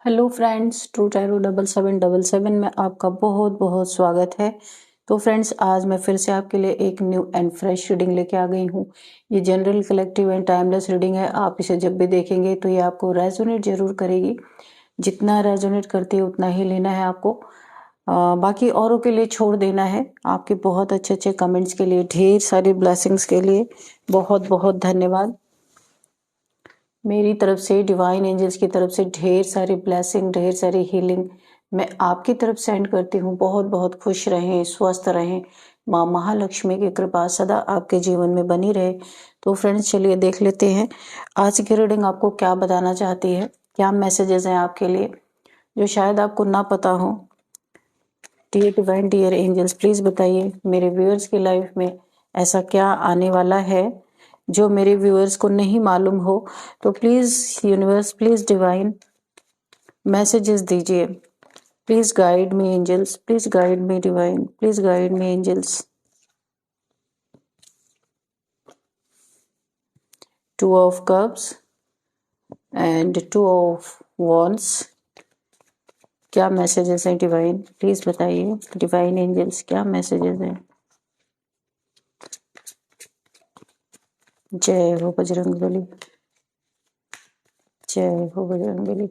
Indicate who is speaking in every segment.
Speaker 1: Hello friends, true tarot 7777 में आपका बहुत बहुत स्वागत है। तो फ्रेंड्स, आज मैं फिर से आपके लिए एक न्यू एंड फ्रेश रीडिंग लेके आ गई हूँ। ये general, collective and timeless reading है। आप इसे जब भी देखेंगे तो ये आपको रेजोनेट जरूर करेगी। जितना रेजोनेट करती है उतना ही लेना है आपको, बाकी औरों के लिए छोड़ देना है। आपके बहुत अच्छे अच्छे कमेंट्स के लिए, ढेर सारी ब्लेसिंग्स के लिए बहुत बहुत धन्यवाद। मेरी तरफ से, डिवाइन एंजल्स की तरफ से ढेर सारी ब्लेसिंग, ढेर सारी हीलिंग मैं आपकी तरफ सेंड करती हूँ। बहुत बहुत खुश रहें, स्वस्थ रहें। माँ महालक्ष्मी की कृपा सदा आपके जीवन में बनी रहे। तो फ्रेंड्स, चलिए देख लेते हैं आज की रीडिंग आपको क्या बताना चाहती है, क्या मैसेजेस हैं आपके लिए जो शायद आपको ना पता हो। Dear divine, dear angels, please बताइए मेरे व्यूअर्स की लाइफ में ऐसा क्या आने वाला है जो मेरे व्यूअर्स को नहीं मालूम हो। तो please universe, please divine, messages दीजिए। Please guide me angels, please guide me divine, please guide me angels. Two of cups and two of wands, क्या मैसेजेस हैं डिवाइन? प्लीज बताइए डिवाइन एंजल्स, क्या मैसेजेस हैं? जय हो बजरंगबली, जय हो Bajrangbali.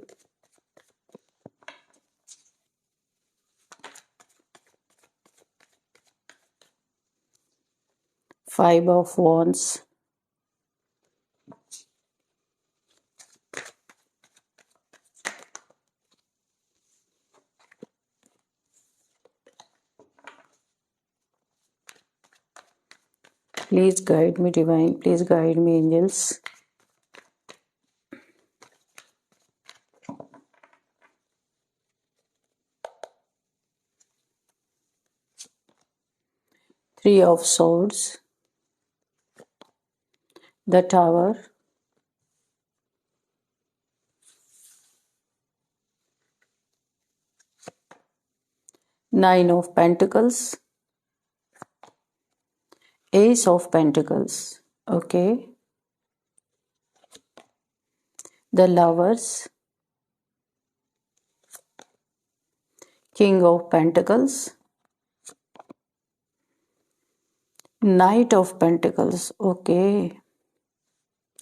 Speaker 1: Five of wands, please guide me divine, please guide me angels. Three of swords, the tower, nine of pentacles, ace of pentacles, okay, the lovers, king of pentacles, knight of pentacles, okay,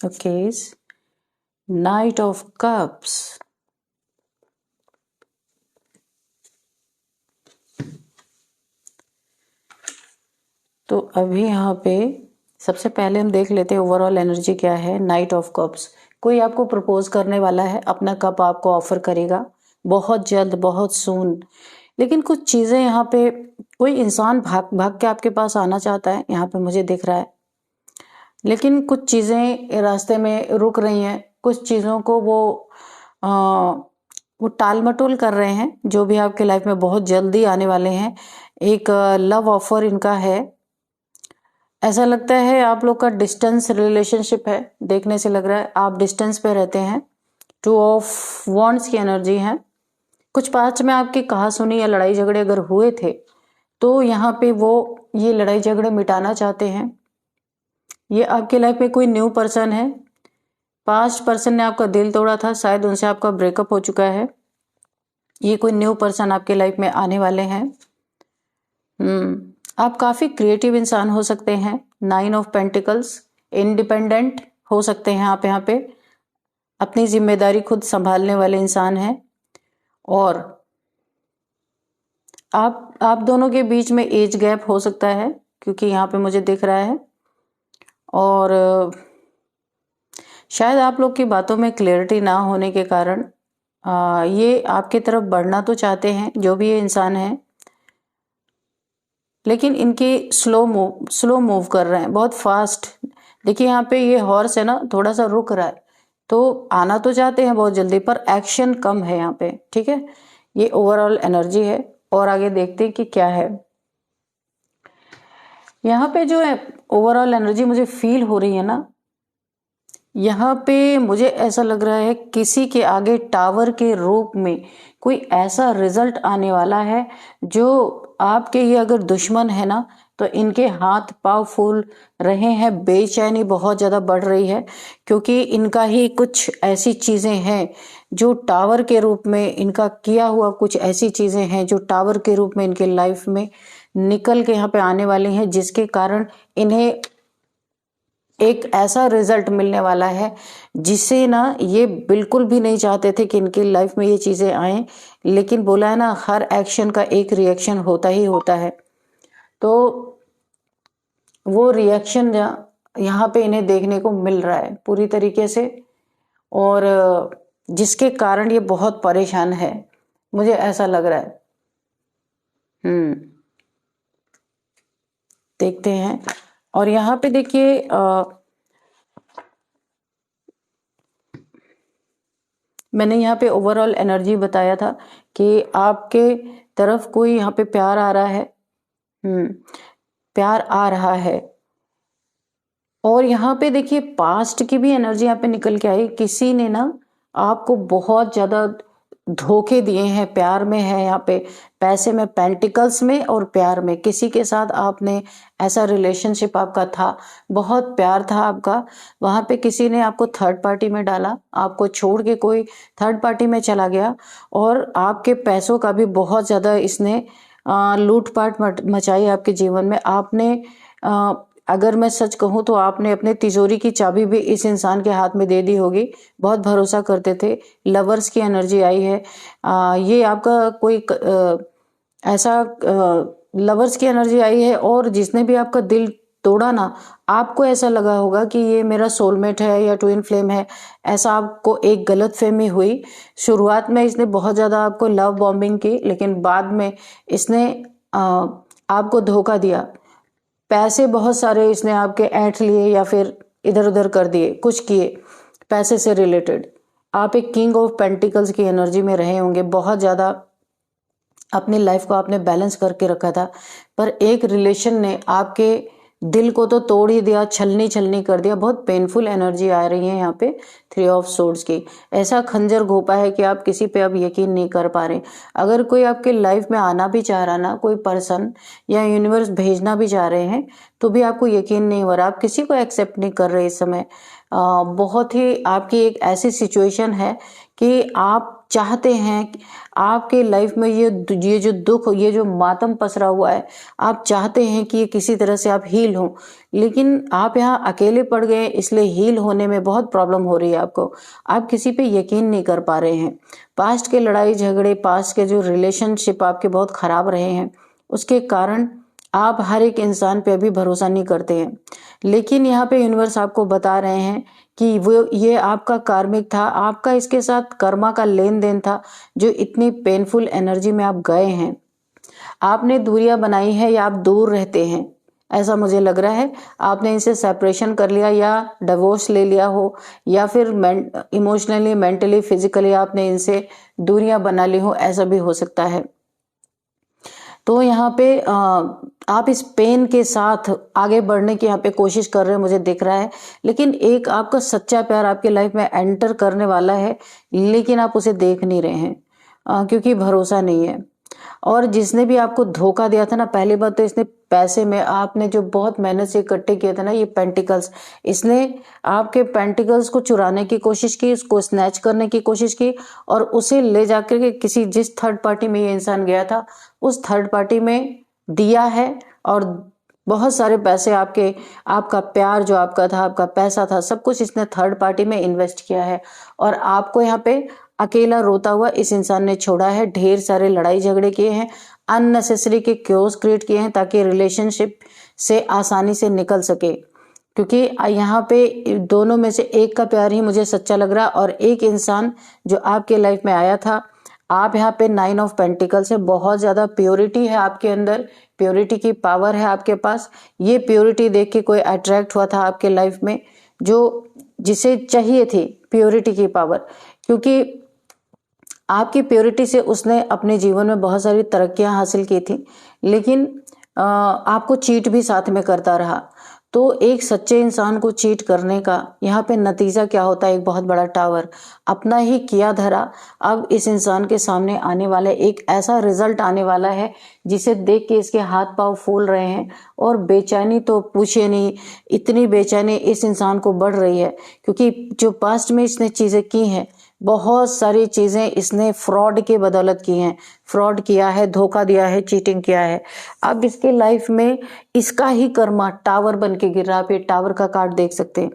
Speaker 1: okay, knight of cups, तो अभी यहाँ पे सबसे पहले हम देख लेते हैं ओवरऑल एनर्जी क्या है। नाइट ऑफ कप्स, कोई आपको प्रपोज करने वाला है, अपना कप आपको ऑफर करेगा बहुत जल्द, बहुत सून। लेकिन कुछ चीजें यहाँ पे, कोई इंसान भाग भाग के आपके पास आना चाहता है, यहाँ पे मुझे दिख रहा है। लेकिन कुछ चीजें रास्ते में रुक रही हैं, कुछ चीजों को वो टाल मटोल कर रहे हैं, जो भी आपके लाइफ में बहुत जल्दी आने वाले हैं। एक लव ऑफर इनका है। ऐसा लगता है आप लोग का डिस्टेंस रिलेशनशिप है, देखने से लग रहा है आप डिस्टेंस पे रहते हैं। टू ऑफ वॉन्ड्स की एनर्जी है। कुछ पास्ट में आपकी कहा सुनी या लड़ाई झगड़े अगर हुए थे तो यहाँ पे वो ये लड़ाई झगड़े मिटाना चाहते हैं। ये आपके लाइफ में कोई न्यू पर्सन है। पास्ट पर्सन ने आपका दिल तोड़ा था, शायद उनसे आपका ब्रेकअप हो चुका है। ये कोई न्यू पर्सन आपके लाइफ में आने वाले हैं। आप काफी क्रिएटिव इंसान हो सकते हैं। नाइन ऑफ पेंटिकल्स, इंडिपेंडेंट हो सकते हैं आप, यहाँ पे अपनी जिम्मेदारी खुद संभालने वाले इंसान हैं। और आप दोनों के बीच में एज गैप हो सकता है, क्योंकि यहाँ पे मुझे दिख रहा है। और शायद आप लोग की बातों में क्लियरिटी ना होने के कारण ये आपकी तरफ बढ़ना तो चाहते हैं, जो भी ये इंसान है, लेकिन इनके स्लो मूव कर रहे हैं, बहुत फास्ट। देखिए यहाँ पे ये हॉर्स है ना, थोड़ा सा रुक रहा है। तो आना तो चाहते हैं बहुत जल्दी, पर एक्शन कम है यहाँ पे, ठीक है। ये ओवरऑल एनर्जी है। और आगे देखते हैं कि क्या है यहाँ पे। जो है ओवरऑल एनर्जी मुझे फील हो रही है ना, यहाँ पे मुझे ऐसा लग रहा है किसी के आगे टावर के रूप में कोई ऐसा रिजल्ट आने वाला है जो आपके ये अगर दुश्मन है ना, तो इनके हाथ पांव फूल रहे हैं, बेचैनी बहुत ज्यादा बढ़ रही है, क्योंकि इनका ही कुछ ऐसी चीजें हैं जो टावर के रूप में इनका किया हुआ कुछ ऐसी चीजें हैं जो टावर के रूप में इनके लाइफ में निकल के यहाँ पे आने वाली हैं, जिसके कारण इन्हें एक ऐसा रिजल्ट मिलने वाला है जिसे ना ये बिल्कुल भी नहीं चाहते थे कि इनकी लाइफ में ये चीजें आए, लेकिन बोला है ना, हर एक्शन का एक रिएक्शन होता ही होता है। तो वो रिएक्शन यहाँ पे इन्हें देखने को मिल रहा है पूरी तरीके से, और जिसके कारण ये बहुत परेशान है, मुझे ऐसा लग रहा है। देखते हैं। और यहाँ पे देखिए, मैंने यहाँ पे ओवरऑल एनर्जी बताया था कि आपके तरफ कोई यहाँ पे प्यार आ रहा है, प्यार आ रहा है। और यहाँ पे देखिए पास्ट की भी एनर्जी यहाँ पे निकल के आई। किसी ने ना आपको बहुत ज्यादा धोखे दिए हैं, प्यार में है यहाँ पे, पैसे में, पेंटिकल्स में और प्यार में। किसी के साथ आपने ऐसा रिलेशनशिप आपका था, बहुत प्यार था आपका, वहां पे किसी ने आपको थर्ड पार्टी में डाला, आपको छोड़ के कोई थर्ड पार्टी में चला गया, और आपके पैसों का भी बहुत ज्यादा इसने लूटपाट मचाई आपके जीवन में। आपने अगर मैं सच कहूँ तो आपने अपने तिजोरी की चाबी भी इस इंसान के हाथ में दे दी होगी। बहुत भरोसा करते थे। लवर्स की एनर्जी आई है। ये आपका कोई ऐसा लवर्स की एनर्जी आई है, और जिसने भी आपका दिल तोड़ा ना, आपको ऐसा लगा होगा कि ये मेरा सोलमेट है या ट्विन फ्लेम है। ऐसा आपको एक गलतफहमी हुई। शुरुआत में इसने बहुत ज्यादा आपको लव बॉम्बिंग की, लेकिन बाद में इसने आपको धोखा दिया। पैसे बहुत सारे इसने आपके ऐंठ लिए या फिर इधर उधर कर दिए, कुछ किए पैसे से रिलेटेड। आप एक किंग ऑफ पेंटिकल्स की एनर्जी में रहे होंगे, बहुत ज्यादा अपनी लाइफ को आपने बैलेंस करके रखा था, पर एक रिलेशन ने आपके दिल को तो तोड़ ही दिया, छलनी कर दिया। बहुत पेनफुल एनर्जी आ रही है यहाँ पे 3 ऑफ सोर्ड्स की। ऐसा खंजर घोपा है कि आप किसी पे अब यकीन नहीं कर पा रहे। अगर कोई आपके लाइफ में आना भी चाह रहा ना, कोई पर्सन या यूनिवर्स भेजना भी चाह रहे हैं, तो भी आपको यकीन नहीं हो रहा, आप किसी को एक्सेप्ट नहीं कर रहे इस समय। बहुत ही आपकी एक ऐसी सिचुएशन है कि आप चाहते हैं, आपके लाइफ में ये जो दुख, ये जो मातम पसरा हुआ है, आप चाहते हैं कि ये किसी तरह से आप हील हो, लेकिन आप यहाँ अकेले पड़ गए, इसलिए हील होने में बहुत प्रॉब्लम हो रही है आपको। आप किसी पे यकीन नहीं कर पा रहे हैं। पास्ट के लड़ाई झगड़े, पास्ट के जो रिलेशनशिप आपके बहुत खराब रहे हैं, उसके कारण आप हर एक इंसान पे अभी भरोसा नहीं करते हैं। लेकिन यहाँ पे यूनिवर्स आपको बता रहे हैं कि वो ये आपका कार्मिक था, आपका इसके साथ कर्मा का लेन देन था, जो इतनी पेनफुल एनर्जी में आप गए हैं। आपने दूरियां बनाई है या आप दूर रहते हैं, ऐसा मुझे लग रहा है। आपने इनसे सेपरेशन कर लिया या डिवोर्स ले लिया हो, या फिर इमोशनली, मेंटली, फिजिकली आपने इनसे दूरियां बना ली हो, ऐसा भी हो सकता है। तो यहाँ पे आप इस पेन के साथ आगे बढ़ने की यहाँ पे कोशिश कर रहे हैं, मुझे दिख रहा है। लेकिन एक आपका सच्चा प्यार आपके लाइफ में एंटर करने वाला है, लेकिन आप उसे देख नहीं रहे हैं क्योंकि भरोसा नहीं है। और जिसने भी आपको धोखा दिया था ना, पहली बात तो इसने पैसे में, आपने जो बहुत मेहनत से इकट्ठे किए थे ना ये पेंटिकल्स, इसने आपके पेंटिकल्स को चुराने की कोशिश की, उसको स्नैच करने की कोशिश की, और उसे ले जाकर के किसी जिस थर्ड पार्टी में ये इंसान गया था उस थर्ड पार्टी में दिया है। और बहुत सारे पैसे आपका प्यार जो आपका था, आपका पैसा था, सब कुछ इसने थर्ड पार्टी में इन्वेस्ट किया है, और आपको यहाँ पे अकेला रोता हुआ इस इंसान ने छोड़ा है। ढेर सारे लड़ाई झगड़े किए हैं, अननेसेसरी के क्योस क्रिएट किए हैं ताकि रिलेशनशिप से आसानी से निकल सके। क्योंकि यहाँ पे दोनों में से एक का प्यार ही मुझे सच्चा लग रहा, और एक इंसान जो आपके लाइफ में आया था, आप यहाँ पे 9 ऑफ पेंटिकल्स है, बहुत ज्यादा प्योरिटी है आपके अंदर, प्योरिटी की पावर है आपके पास। ये प्योरिटी देख के कोई अट्रैक्ट हुआ था आपके लाइफ में, जो जिसे चाहिए थी प्योरिटी की पावर, क्योंकि आपकी प्योरिटी से उसने अपने जीवन में बहुत सारी तरक्कियां हासिल की थी, लेकिन आपको चीट भी साथ में करता रहा। तो एक सच्चे इंसान को चीट करने का यहाँ पे नतीजा क्या होता है? एक बहुत बड़ा टावर अपना ही किया धरा। अब इस इंसान के सामने आने वाला एक ऐसा रिजल्ट आने वाला है जिसे देख के इसके हाथ पांव फूल रहे हैं, और बेचैनी तो पूछिए नहीं, इतनी बेचैनी इस इंसान को बढ़ रही है क्योंकि जो पास्ट में इसने चीजें की हैं बहुत सारी चीजें इसने फ्रॉड के बदौलत की हैं, फ्रॉड किया है, धोखा दिया है, चीटिंग किया है। अब इसके लाइफ में इसका ही कर्मा टावर बन के गिर रहा है। आप ये टावर का कार्ड देख सकते हैं।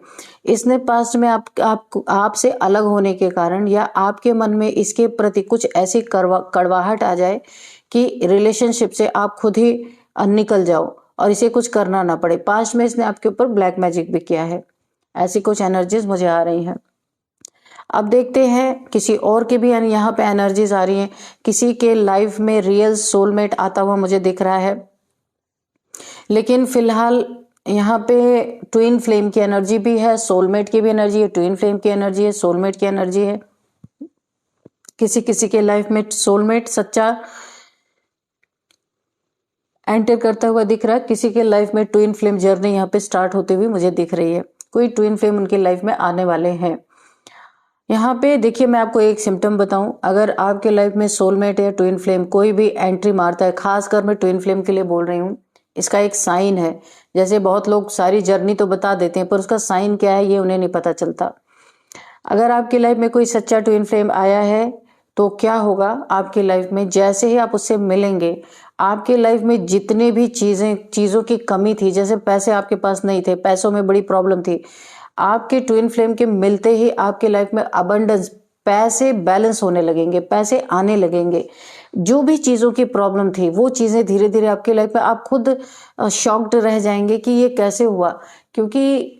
Speaker 1: इसने पास्ट में आपसे अलग होने के कारण या आपके मन में इसके प्रति कुछ ऐसी कड़वाहट आ जाए कि रिलेशनशिप से आप खुद ही निकल जाओ और इसे कुछ करना ना पड़े। पास्ट में इसने आपके ऊपर ब्लैक मैजिक भी किया है। ऐसी कुछ एनर्जीज मुझे आ रही हैं। अब देखते हैं किसी और की भी यहाँ पे एनर्जीज आ रही हैं। किसी के लाइफ में रियल सोलमेट आता हुआ मुझे दिख रहा है, लेकिन फिलहाल यहाँ पे ट्विन फ्लेम की एनर्जी भी है, सोलमेट की भी एनर्जी है, ट्विन फ्लेम की एनर्जी है, सोलमेट की एनर्जी है। किसी के लाइफ में सोलमेट सच्चा एंटर करता हुआ दिख रहा है। किसी के लाइफ में ट्विन फ्लेम जर्नी यहाँ पे स्टार्ट होती हुई मुझे दिख रही है। कोई ट्विन फ्लेम उनके लाइफ में आने वाले हैं। यहाँ पे देखिए, मैं आपको एक सिम्टम बताऊं, अगर आपके लाइफ में सोलमेट या ट्विन फ्लेम कोई भी एंट्री मारता है, खासकर मैं ट्विन फ्लेम के लिए बोल रही हूँ, इसका एक साइन है। जैसे बहुत लोग सारी जर्नी तो बता देते हैं पर उसका साइन क्या है ये उन्हें नहीं पता चलता। अगर आपकी लाइफ में कोई सच्चा ट्विन फ्लेम आया है तो क्या होगा आपकी लाइफ में, जैसे ही आप उससे मिलेंगे, आपके लाइफ में जितने भी चीज़ों की कमी थी, जैसे पैसे आपके पास नहीं थे, पैसों में बड़ी प्रॉब्लम थी, आपके ट्विन फ्लेम के मिलते ही आपके लाइफ में अबंडेंस, पैसे बैलेंस होने लगेंगे, पैसे आने लगेंगे। जो भी चीज़ों की प्रॉब्लम थी वो चीज़ें धीरे धीरे आपके लाइफ में, आप खुद शॉक्ड रह जाएंगे कि ये कैसे हुआ। क्योंकि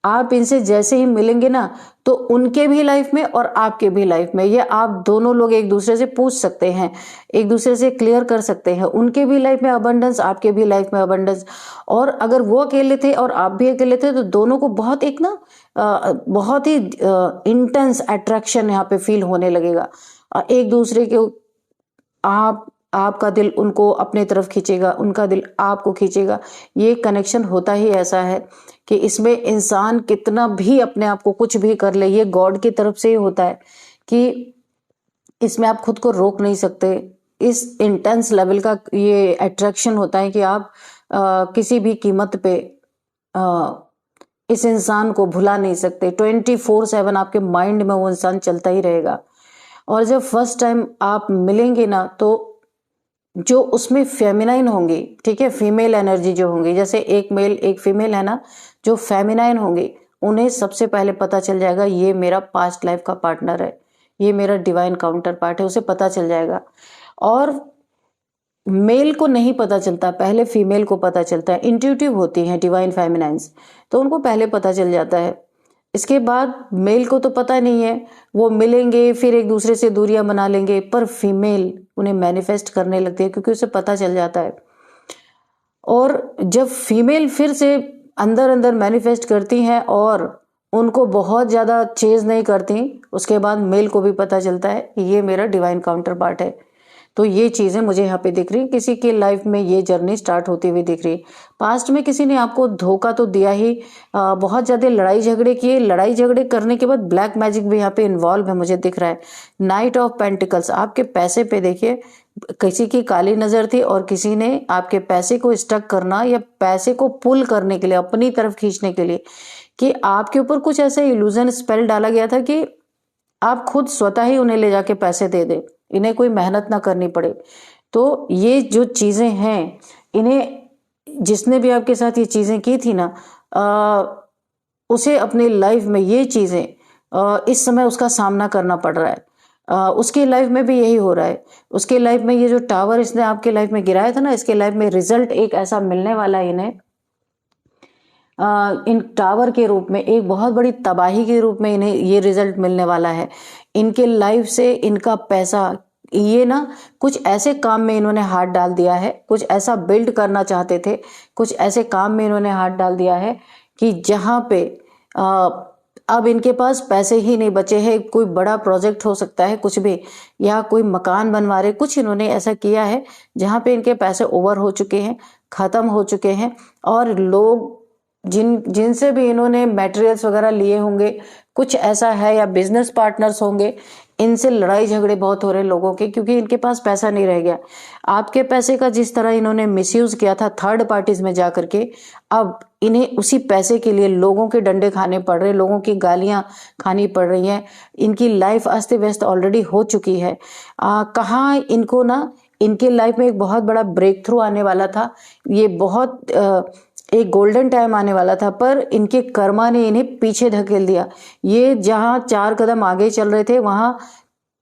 Speaker 1: आप इनसे जैसे ही मिलेंगे ना तो उनके भी लाइफ में और आपके भी लाइफ में, ये आप दोनों लोग एक दूसरे से पूछ सकते हैं, एक दूसरे से क्लियर कर सकते हैं। उनके भी लाइफ में अबंडेंस, आपके भी लाइफ में अबंडेंस। और अगर वो अकेले थे और आप भी अकेले थे तो दोनों को बहुत एक ना बहुत ही इंटेंस अट्रैक्शन यहाँ पे फील होने लगेगा। एक दूसरे के आपका दिल उनको अपने तरफ खींचेगा, उनका दिल आपको खींचेगा। ये कनेक्शन होता ही ऐसा है कि इसमें इंसान कितना भी अपने आप को कुछ भी कर ले, ये गॉड की तरफ से ही होता है कि इसमें आप खुद को रोक नहीं सकते। इस इंटेंस लेवल का ये अट्रैक्शन होता है कि आप किसी भी कीमत पे इस इंसान को भुला नहीं सकते। 24/7 आपके माइंड में वो इंसान चलता ही रहेगा। और जब फर्स्ट टाइम आप मिलेंगे ना तो जो उसमें फेमिनाइन होंगी, ठीक है, फीमेल एनर्जी जो होंगी, जैसे एक मेल एक फीमेल है ना, जो फेमिनाइन होंगी उन्हें सबसे पहले पता चल जाएगा ये मेरा पास्ट लाइफ का पार्टनर है, ये मेरा डिवाइन काउंटर पार्ट है, उसे पता चल जाएगा। और मेल को नहीं पता चलता, पहले फीमेल को पता चलता है। इंट्यूटिव होती हैं डिवाइन फेमिनाइंस, तो उनको पहले पता चल जाता है। इसके बाद मेल को तो पता नहीं है, वो मिलेंगे फिर एक दूसरे से दूरियां बना लेंगे, पर फीमेल उन्हें मैनिफेस्ट करने लगती है क्योंकि उसे पता चल जाता है। और जब फीमेल फिर से अंदर अंदर मैनिफेस्ट करती हैं और उनको बहुत ज़्यादा चेज नहीं करती, उसके बाद मेल को भी पता चलता है कि ये मेरा डिवाइन काउंटर पार्ट है। तो ये चीज़ें मुझे यहाँ पे दिख रही, किसी की लाइफ में ये जर्नी स्टार्ट होती हुई दिख रही। पास्ट में किसी ने आपको धोखा तो दिया ही, बहुत ज़्यादा लड़ाई झगड़े किए, लड़ाई झगड़े करने के बाद ब्लैक मैजिक भी यहाँ पे इन्वॉल्व है मुझे दिख रहा है। नाइट ऑफ पेंटिकल्स, आपके पैसे पे देखिए किसी की काली नज़र थी और किसी ने आपके पैसे को स्टक करना या पैसे को पुल करने के लिए, अपनी तरफ खींचने के लिए, कि आपके ऊपर कुछ ऐसा इल्यूजन स्पेल डाला गया था कि आप खुद स्वतः ही उन्हें ले जाके पैसे दे दे, इन्हें कोई मेहनत ना करनी पड़े। तो ये जो चीज़ें हैं, इन्हें जिसने भी आपके साथ ये चीज़ें की थी ना, उसे अपनी लाइफ में ये चीज़ें इस समय उसका सामना करना पड़ रहा है। उसकी लाइफ में भी यही हो रहा है। उसके लाइफ में ये जो टावर इसने आपके लाइफ में गिराया था ना, इसके लाइफ में रिजल्ट एक ऐसा मिलने वाला है इन्हें, इन टावर के रूप में, एक बहुत बड़ी तबाही के रूप में इन्हें ये रिजल्ट मिलने वाला है। इनके लाइफ से इनका पैसा, ये ना कुछ ऐसे काम में इन्होंने हाथ डाल दिया है, कुछ ऐसा बिल्ड करना चाहते थे, कुछ ऐसे काम में इन्होंने हाथ डाल दिया है कि जहाँ पे अब इनके पास पैसे ही नहीं बचे हैं। कोई बड़ा प्रोजेक्ट हो सकता है, कुछ भी, या कोई मकान बनवा रहे, कुछ इन्होंने ऐसा किया है जहाँ पे इनके पैसे ओवर हो चुके हैं, ख़त्म हो चुके हैं। और लोग जिनसे भी इन्होंने मटेरियल्स वगैरह लिए होंगे कुछ ऐसा है, या बिजनेस पार्टनर्स होंगे, इनसे लड़ाई झगड़े बहुत हो रहे हैं लोगों के, क्योंकि इनके पास पैसा नहीं रह गया। आपके पैसे का जिस तरह इन्होंने मिसयूज किया था थर्ड पार्टीज में जाकर के, अब इन्हें उसी पैसे के लिए लोगों के डंडे खाने पड़ रहे, लोगों की गालियां खानी पड़ रही हैं। इनकी लाइफ अस्त व्यस्त ऑलरेडी हो चुकी है। कहाँ इनको ना, इनके लाइफ में एक बहुत बड़ा ब्रेक थ्रू आने वाला था, ये बहुत एक गोल्डन टाइम आने वाला था, पर इनके कर्मा ने इन्हें पीछे धकेल दिया। ये जहां 4 कदम आगे चल रहे थे वहां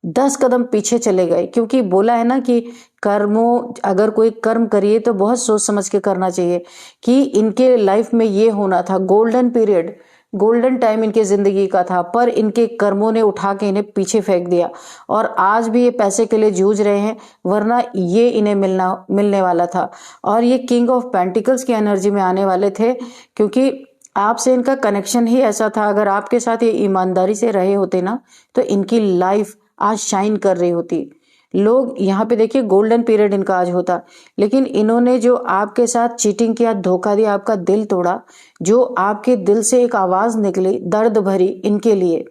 Speaker 1: 10 कदम पीछे चले गए, क्योंकि बोला है ना कि कर्मों, अगर कोई कर्म करिए तो बहुत सोच समझ के करना चाहिए। कि इनके लाइफ में ये होना था, गोल्डन पीरियड, गोल्डन टाइम इनके जिंदगी का था, पर इनके कर्मों ने उठा के इन्हें पीछे फेंक दिया। और आज भी ये पैसे के लिए जूझ रहे हैं, वरना ये इन्हें मिलने वाला था। और ये किंग ऑफ पेंटिकल्स की एनर्जी में आने वाले थे, क्योंकि आपसे इनका कनेक्शन ही ऐसा था। अगर आपके साथ ये ईमानदारी से रहे होते ना, तो इनकी लाइफ आज शाइन कर रही होती। लोग यहाँ पे देखिए, गोल्डन पीरियड इनका आज होता, लेकिन इन्होंने जो आपके साथ चीटिंग किया, धोखा दिया, आपका दिल तोड़ा, जो आपके दिल से एक आवाज निकली दर्द भरी इनके लिए।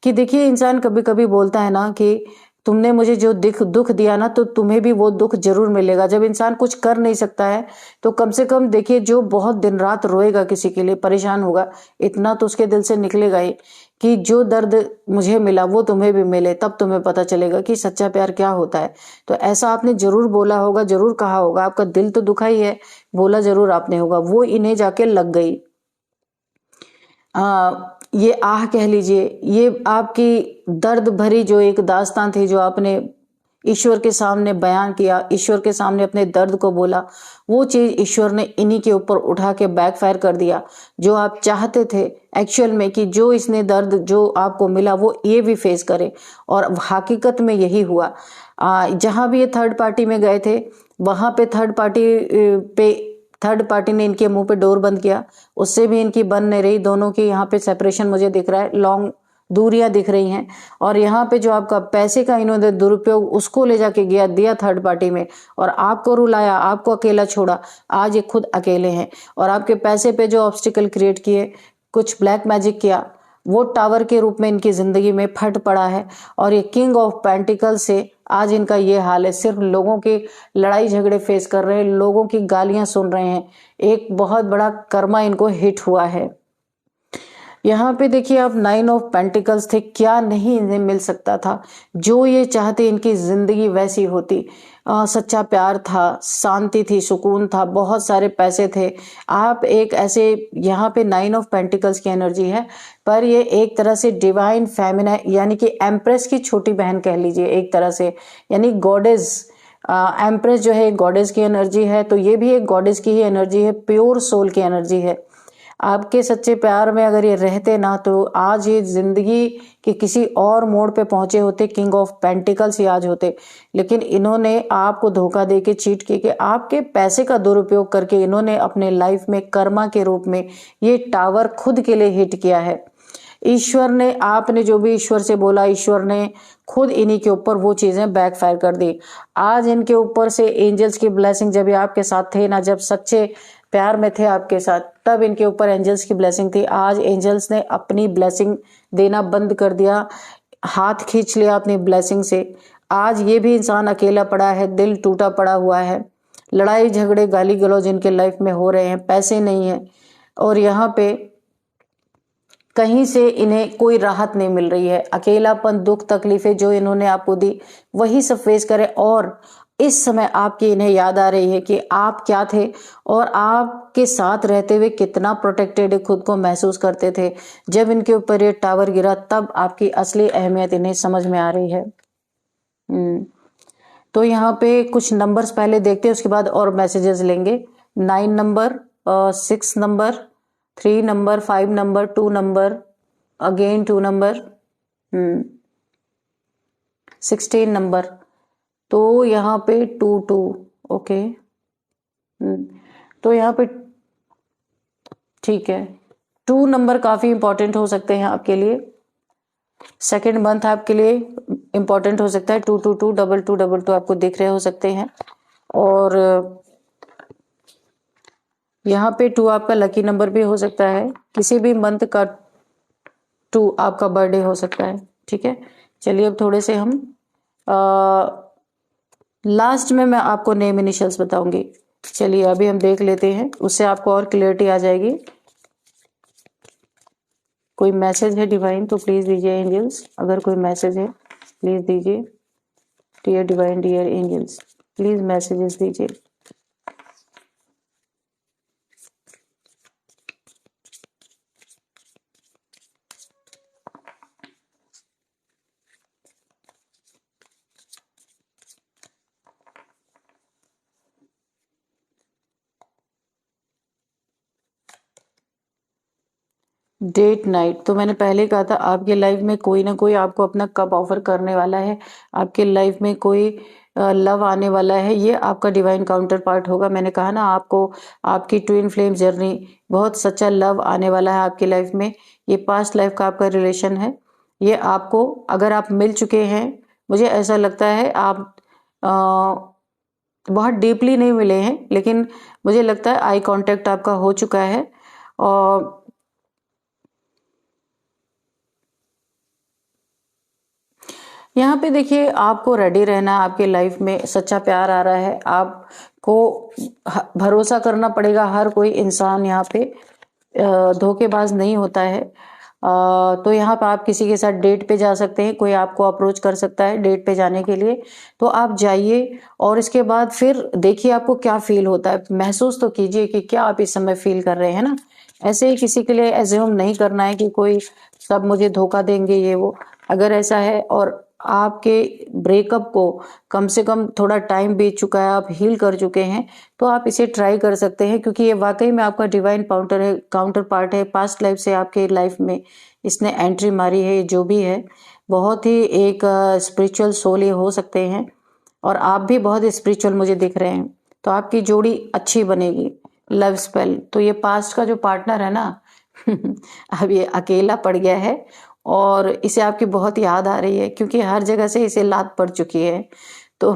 Speaker 1: कि देखिए, इंसान कभी कभी बोलता है ना कि तुमने मुझे जो दुख दिया ना, तो तुम्हें भी वो दुख जरूर मिलेगा। जब इंसान कुछ कर नहीं सकता है, तो कम से कम देखिए, जो बहुत दिन रात रोएगा किसी के लिए, परेशान होगा, इतना तो उसके दिल से निकलेगा ही कि जो दर्द मुझे मिला वो तुम्हें भी मिले, तब तुम्हें पता चलेगा कि सच्चा प्यार क्या होता है। तो ऐसा आपने जरूर बोला होगा, जरूर कहा होगा, आपका दिल तो दुखा ही है, बोला जरूर आपने होगा। वो इन्हें जाके लग गई। ये आह कह लीजिए, ये आपकी दर्द भरी जो एक दास्तान थी, जो आपने ईश्वर के सामने बयान किया, ईश्वर के सामने अपने दर्द को बोला, वो चीज ईश्वर ने इन्हीं के ऊपर उठा के बैकफायर कर दिया। जो आप चाहते थे एक्चुअल में कि जो इसने दर्द जो आपको मिला वो ये भी फेस करे, और हकीकत में यही हुआ। जहां भी ये थर्ड पार्टी में गए थे, वहां पे थर्ड पार्टी ने इनके मुंह पे डोर बंद किया, उससे भी इनकी बन नहीं रही। दोनों की यहाँ पे सेपरेशन मुझे दिख रहा है, लॉन्ग दूरियां दिख रही हैं। और यहाँ पे जो आपका पैसे का इन्होंने दुरुपयोग, उसको ले जाके दिया थर्ड पार्टी में, और आपको रुलाया, आपको अकेला छोड़ा। आज ये खुद अकेले हैं, और आपके पैसे पे जो ऑब्स्टिकल क्रिएट किए, कुछ ब्लैक मैजिक किया, वो टावर के रूप में इनकी जिंदगी में फट पड़ा है। और ये किंग ऑफ पेंटिकल से आज इनका ये हाल है, सिर्फ लोगों की लड़ाई झगड़े फेस कर रहे हैं, लोगों की गालियां सुन रहे हैं। एक बहुत बड़ा कर्मा इनको हिट हुआ है। यहाँ पे देखिए, आप 9 ऑफ पेंटिकल्स थे, क्या नहीं इन्हें मिल सकता था। जो ये चाहते, इनकी जिंदगी वैसी होती। सच्चा प्यार था, शांति थी, सुकून था, बहुत सारे पैसे थे। आप एक ऐसे, यहाँ पे 9 ऑफ पेंटिकल्स की एनर्जी है, पर ये एक तरह से डिवाइन फेमिना, यानी कि एम्प्रेस की छोटी बहन कह लीजिए एक तरह से, यानी गॉडेस। एम्प्रेस जो है गॉडेस की एनर्जी है, तो ये भी एक गॉडेस की ही एनर्जी है, प्योर सोल की एनर्जी है। आपके सच्चे प्यार में अगर ये रहते ना, तो आज ये जिंदगी के किसी और मोड़ पे पहुंचे होते, किंग ऑफ पेंटिकल्स ही आज होते। लेकिन इन्होंने आपको धोखा दे के, चीट के आपके पैसे का दुरुपयोग करके, इन्होंने अपने लाइफ में कर्मा के रूप में ये टावर खुद के लिए हिट किया है। ईश्वर ने, आपने जो भी ईश्वर से बोला, ईश्वर ने खुद इन्हीं के ऊपर वो चीजें बैकफायर कर दी। आज इनके ऊपर से एंजल्स की ब्लेसिंग, जब ये आपके साथ थे ना, जब सच्चे प्यार में थे आपके साथ, तब इनके ऊपर एंजल्स की ब्लेसिंग थी। आज एंजल्स ने अपनी ब्लेसिंग देना बंद कर दिया, हाथ खींच लिया अपनी ब्लेसिंग से। आज ये भी इंसान अकेला पड़ा है, दिल टूटा पड़ा हुआ है, लड़ाई झगड़े गाली गलौज इनके लाइफ में हो रहे हैं, पैसे नहीं है, और यहाँ पे कहीं से इन्हें कोई राहत नहीं मिल रही है। अकेलापन, दुख, तकलीफें जो इन्होंने आपको दी, वही सब फेस करें। और इस समय आपकी इन्हें याद आ रही है कि आप क्या थे, और आपके साथ रहते हुए कितना प्रोटेक्टेड खुद को महसूस करते थे। जब इनके ऊपर ये टावर गिरा, तब आपकी असली अहमियत इन्हें समझ में आ रही है। तो यहाँ पे कुछ नंबर्स पहले देखते हैं, उसके बाद और मैसेजेस लेंगे। 9 number, 6 number, 3 number, 5 number, 2 number, again 2 number, 16 number. तो यहाँ पे 2 ओके। तो यहाँ पे ठीक है, 2 नंबर काफी इंपॉर्टेंट हो सकते हैं आपके लिए। सेकेंड मंथ आपके लिए इंपॉर्टेंट हो सकता है। 222 22 आपको दिख रहे हो सकते हैं। और यहाँ पे 2 आपका लकी नंबर भी हो सकता है। किसी भी मंथ का 2 आपका बर्थडे हो सकता है, ठीक है। चलिए अब थोड़े से हम लास्ट में मैं आपको नेम इनिशियल्स बताऊंगी। चलिए अभी हम देख लेते हैं, उससे आपको और क्लियरिटी आ जाएगी। कोई मैसेज है डिवाइन तो प्लीज दीजिए एंजल्स, अगर कोई मैसेज है प्लीज दीजिए। Dear divine, dear angels, please messages दीजिए। डेट नाइट, तो मैंने पहले कहा था आपके लाइफ में कोई ना कोई आपको अपना कप ऑफर करने वाला है, आपके लाइफ में कोई लव आने वाला है, ये आपका डिवाइन काउंटर पार्ट होगा। मैंने कहा ना आपको आपकी ट्विन फ्लेम जर्नी, बहुत सच्चा लव आने वाला है आपकी लाइफ में। ये पास्ट लाइफ का आपका रिलेशन है। ये आपको, अगर आप मिल चुके हैं, मुझे ऐसा लगता है आप बहुत डीपली नहीं मिले हैं, लेकिन मुझे लगता है आई कांटेक्ट आपका हो चुका है। और यहाँ पे देखिए आपको रेडी रहना, आपके लाइफ में सच्चा प्यार आ रहा है, आपको भरोसा करना पड़ेगा। हर कोई इंसान यहाँ पे धोखेबाज नहीं होता है। तो यहाँ पे आप किसी के साथ डेट पे जा सकते हैं, कोई आपको अप्रोच कर सकता है डेट पे जाने के लिए, तो आप जाइए और इसके बाद फिर देखिए आपको क्या फील होता है। महसूस तो कीजिए कि क्या आप इस समय फील कर रहे हैं ना। ऐसे ही किसी के लिए एज्यूम नहीं करना है कि कोई सब मुझे धोखा देंगे ये वो। अगर ऐसा है और आपके ब्रेकअप को कम से कम थोड़ा टाइम बीत चुका है, आप हील कर चुके हैं, तो आप इसे ट्राई कर सकते हैं, क्योंकि ये वाकई में आपका डिवाइन काउंटर पार्ट है। पास्ट लाइफ से आपके लाइफ में इसने एंट्री मारी है। जो भी है बहुत ही एक स्पिरिचुअल सोल ये हो सकते हैं, और आप भी बहुत स्पिरिचुअल मुझे दिख रहे हैं, तो आपकी जोड़ी अच्छी बनेगी। लव स्पेल, तो ये पास्ट का जो पार्टनर है ना अब ये अकेला पड़ गया है और इसे आपकी बहुत याद आ रही है, क्योंकि हर जगह से इसे लात पड़ चुकी है। तो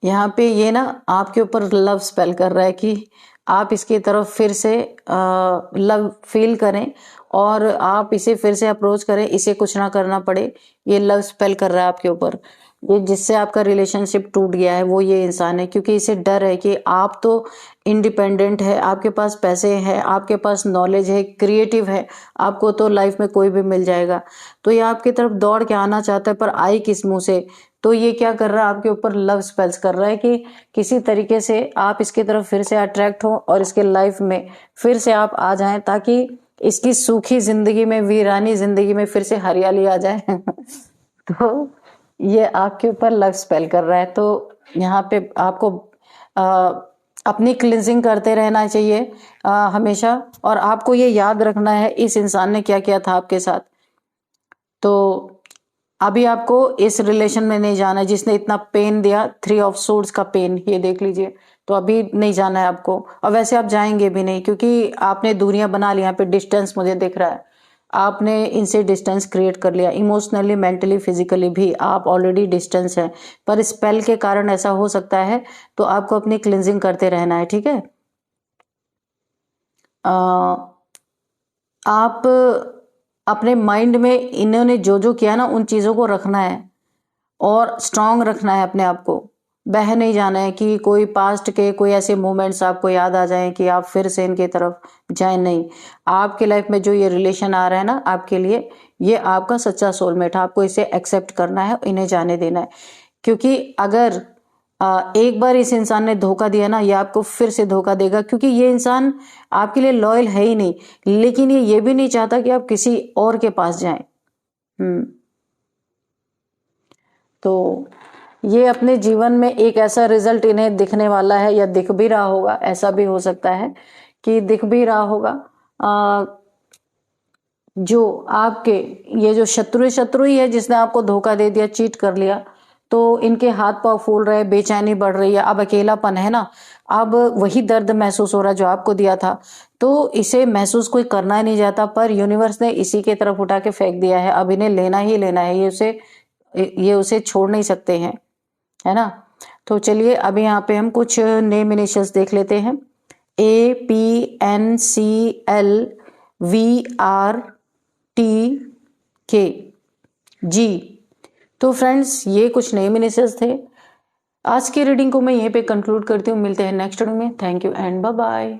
Speaker 1: यहाँ पे ये ना आपके ऊपर लव स्पेल कर रहा है कि आप इसकी तरफ फिर से लव फील करें और आप इसे फिर से अप्रोच करें, इसे कुछ ना करना पड़े। ये लव स्पेल कर रहा है आपके ऊपर। ये जिससे आपका रिलेशनशिप टूट गया है वो ये इंसान है, क्योंकि इसे डर है कि आप तो इंडिपेंडेंट है, आपके पास पैसे हैं, आपके पास नॉलेज है, क्रिएटिव है, आपको तो लाइफ में कोई भी मिल जाएगा। तो ये आपकी तरफ दौड़ के आना चाहता है, पर आई किस मुंह से। तो ये क्या कर रहा है, आपके ऊपर लव स्पेल्स कर रहा है कि किसी तरीके से आप इसकी तरफ फिर से अट्रैक्ट हो और इसके लाइफ में फिर से आप आ जाएं, ताकि इसकी सूखी जिंदगी में, वीरानी जिंदगी में फिर से हरियाली आ जाए तो ये आपके ऊपर लव स्पेल कर रहा है। तो यहाँ पे आपको अपनी क्लिनजिंग करते रहना चाहिए हमेशा, और आपको ये याद रखना है इस इंसान ने क्या किया था आपके साथ। तो अभी आपको इस रिलेशन में नहीं जाना है जिसने इतना पेन दिया, 3 ऑफ सोर्ड्स का पेन, ये देख लीजिए। तो अभी नहीं जाना है आपको, और वैसे आप जाएंगे भी नहीं, क्योंकि आपने दूरियां बना ली। यहाँ पे डिस्टेंस मुझे दिख रहा है, आपने इनसे डिस्टेंस क्रिएट कर लिया। इमोशनली, मेंटली, फिजिकली भी आप ऑलरेडी डिस्टेंस है, पर स्पेल के कारण ऐसा हो सकता है। तो आपको अपनी क्लिनजिंग करते रहना है, ठीक है। आप अपने माइंड में इन्होंने जो जो किया ना, उन चीज़ों को रखना है और स्ट्रांग रखना है अपने आप को। बह नहीं जाना है कि कोई पास्ट के कोई ऐसे मोमेंट्स आपको याद आ जाएं कि आप फिर से इनके तरफ जाएं। नहीं, आपके लाइफ में जो ये रिलेशन आ रहा है ना आपके लिए, ये आपका सच्चा सोलमेट है। आपको इसे एक्सेप्ट करना है, इन्हें जाने देना है, क्योंकि अगर एक बार इस इंसान ने धोखा दिया ना, ये आपको फिर से धोखा देगा, क्योंकि ये इंसान आपके लिए लॉयल है ही नहीं। लेकिन ये भी नहीं चाहता कि आप किसी और के पास जाएं। तो ये अपने जीवन में एक ऐसा रिजल्ट इन्हें दिखने वाला है, या दिख भी रहा होगा, ऐसा भी हो सकता है कि दिख भी रहा होगा। जो आपके ये जो शत्रु ही है जिसने आपको धोखा दे दिया, चीट कर लिया, तो इनके हाथ पांव फूल रहे, बेचैनी बढ़ रही है। अब अकेलापन है ना, अब वही दर्द महसूस हो रहा है जो आपको दिया था। तो इसे महसूस कोई करना ही नहीं चाहता, पर यूनिवर्स ने इसी के तरफ उठा के फेंक दिया है। अब इन्हें लेना ही लेना है, ये उसे छोड़ नहीं सकते हैं, है ना। तो चलिए अभी यहाँ पे हम कुछ नेम इनिशियल्स देख लेते हैं। APNCL VRTK जी। तो फ्रेंड्स ये कुछ नए मैसेज थे। आज की रीडिंग को मैं यहीं पे कंक्लूड करती हूँ। मिलते हैं नेक्स्ट रीडिंग में। Thank you and bye bye.